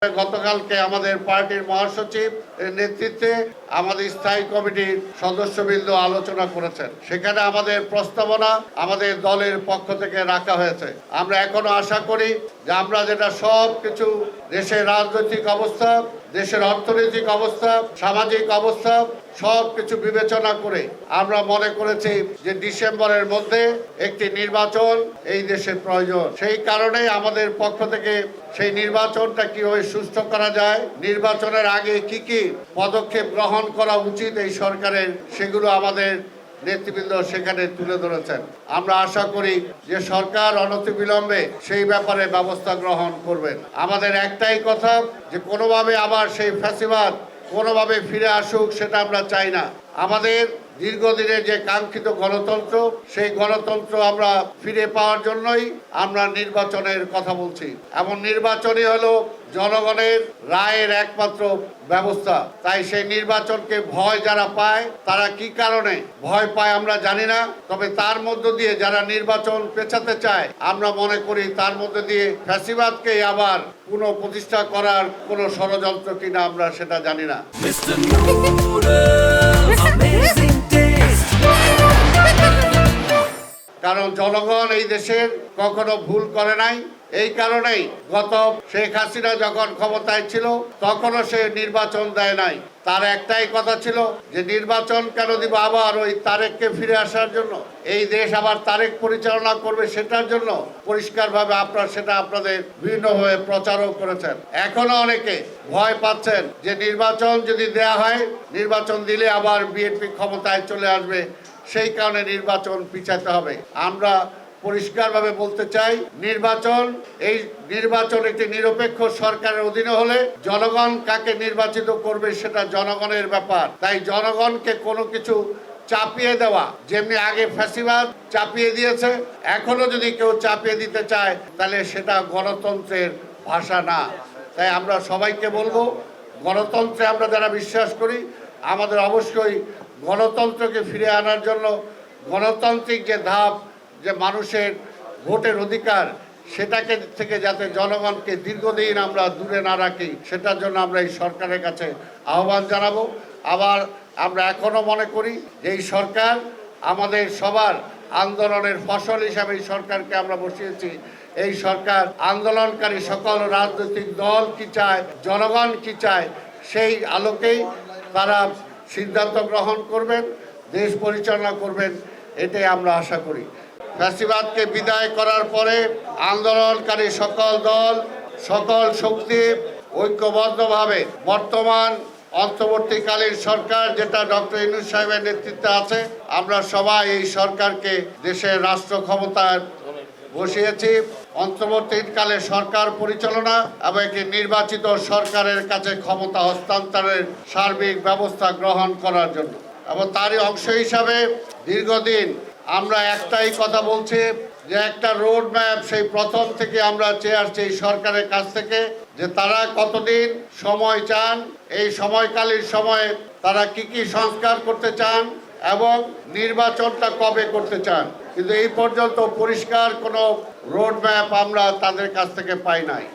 গতকালকে আমাদের পার্টির মহাসচিব এর নেতৃত্বে আমাদের স্থায়ী কমিটির সদস্যবৃন্দ আলোচনা করেছেন। সেখানে আমাদের প্রস্তাবনা আমাদের দলের পক্ষ থেকে রাখা হয়েছে। আমরা এখনো আশা করি যে আমরা যেটা সব কিছু দেশের রাজনৈতিক অবস্থা, দেশের অর্থনৈতিক অবস্থা, সামাজিক অবস্থা সব কিছু বিবেচনা করে আমরা মনে করেছি যে ডিসেম্বরের মধ্যে একটি নির্বাচন এই দেশের প্রয়োজন। সেই কারণে আমাদের পক্ষ থেকে সেই নির্বাচনটা কিভাবে সুষ্ঠু করা যায়, নির্বাচনের আগে কি কি পদক্ষেপ গ্রহণ করা উচিত এই সরকারের, সেগুলো আমাদের নেতৃবৃন্দ সেখানে তুলে ধরেছেন। আমরা আশা করি যে সরকার অনতিবিলম্বে সেই ব্যাপারে ব্যবস্থা গ্রহণ করবেন। আমাদের একটাই কথা যে কোনোভাবে আবার সেই ফ্যাসিবাদ কোনোভাবে ফিরে আসুক, সেটা আমরা চাই না। আমাদের দীর্ঘদিনের যে কাঙ্ক্ষিত গণতন্ত্র, সেই গণতন্ত্র আমরা ফিরে পাওয়ার জন্যই আমরা নির্বাচনের কথা বলছি। এমন নির্বাচনই হলো জনগণের রায়ের একমাত্র ব্যবস্থা। তাই সেই নির্বাচনকে ভয় যারা পায়, তারা কি কারণে ভয় পায় আমরা জানি না, তবে তার মধ্য দিয়ে যারা নির্বাচন পেছাতে চায়, আমরা মনে করি তার মধ্যে দিয়ে ফ্যাসিবাদকে আবার পুনঃপ্রতিষ্ঠা করার কোনো ষড়যন্ত্র কিনা আমরা সেটা জানি না। কারণ জনগণ এই দেশের কখনো ভুল করে নাই। এই কারণেই গত শেখ হাসিনা যখন ক্ষমতায় ছিল তখনও সে নির্বাচন দেয় নাই। তার একটাই কথা ছিল যে নির্বাচন কেন দিব, আবার ওই তারেককে ফিরে আসার জন্য, এই দেশ আবার তারেক পরিচালনা করবে সেটার জন্য। পরিষ্কারভাবে আপনারা সেটা আপনাদের বিভিন্নভাবে প্রচারও করেছেন। এখনো অনেকে ভয় পাচ্ছেন যে নির্বাচন যদি দেয়া হয়, নির্বাচন দিলে আবার বিএনপি ক্ষমতায় চলে আসবে, সেই কারণে নির্বাচন পিছাতে হবে। আমরা পরিষ্কারভাবে বলতে চাই, এই নির্বাচন একটি নিরপেক্ষ সরকারের অধীনে হলে জনগণ কাকে নির্বাচিত করবে সেটা জনগণের ব্যাপার। তাই জনগণকে কোনো কিছু চাপিয়ে দেওয়া, যেমনি আগে ফ্যাসিবাদ চাপিয়ে দিয়েছে, এখনো যদি কেউ চাপিয়ে দিতে চায় তাহলে সেটা গণতন্ত্রের ভাষা না। তাই আমরা সবাইকে বলবো, গণতন্ত্রে আমরা যারা বিশ্বাস করি, আমাদের অবশ্যই গণতন্ত্রকে ফিরে আনার জন্য গণতান্ত্রিক যে ধাপ, যে মানুষের ভোটের অধিকার, সেটাকে থেকে যাতে জনগণকে দীর্ঘদিন আমরা দূরে না রাখি, সেটার জন্য আমরা এই সরকারের কাছে আহ্বান জানাবো। আবার আমরা এখনো মনে করি যে এই সরকার আমাদের সবার আন্দোলনের ফসল হিসাবে এই সরকারকে আমরা বসিয়েছি। এই সরকার আন্দোলনকারী সকল রাজনৈতিক দল কি চায়, জনগণ কি চায়, সেই আলোকেই তারা সিদ্ধান্ত গ্রহণ করবেন, দেশ পরিচালনা করবেন, এটাই আমরা আশা করি। ফ্যাসিবাদকে বিদায় করার পরে আন্দোলনকারী সকল দল, সকল শক্তি ঐক্যবদ্ধভাবে বর্তমান অন্তর্বর্তীকালীন সরকার, যেটা ডক্টর ইউনূস সাহেবের নেতৃত্বে আছে, আমরা সবাই এই সরকারকে দেশের রাষ্ট্র ক্ষমতায় বসিয়েছি। অন্তর্বর্তীকালে সরকার পরিচালনা এবং একটি নির্বাচিত সরকারের কাছে ক্ষমতা হস্তান্তরের সার্বিক ব্যবস্থা গ্রহণ করার জন্য। এবং তারই অংশ হিসাবে দীর্ঘদিন আমরা একটাই কথা বলছি যে একটা রোড ম্যাপ সেই প্রথম থেকে আমরা চেয়ে আসছি এই সরকারের কাছ থেকে, যে তারা কতদিন সময় চান, এই সময়কালীন সময়ে তারা কি কি সংস্কার করতে চান এবং নির্বাচনটা কবে করতে চান। কিন্তু এই পর্যন্ত পরিষ্কার কোনো রোড ম্যাপ আমরা তাদের কাছ থেকে পাই নাই।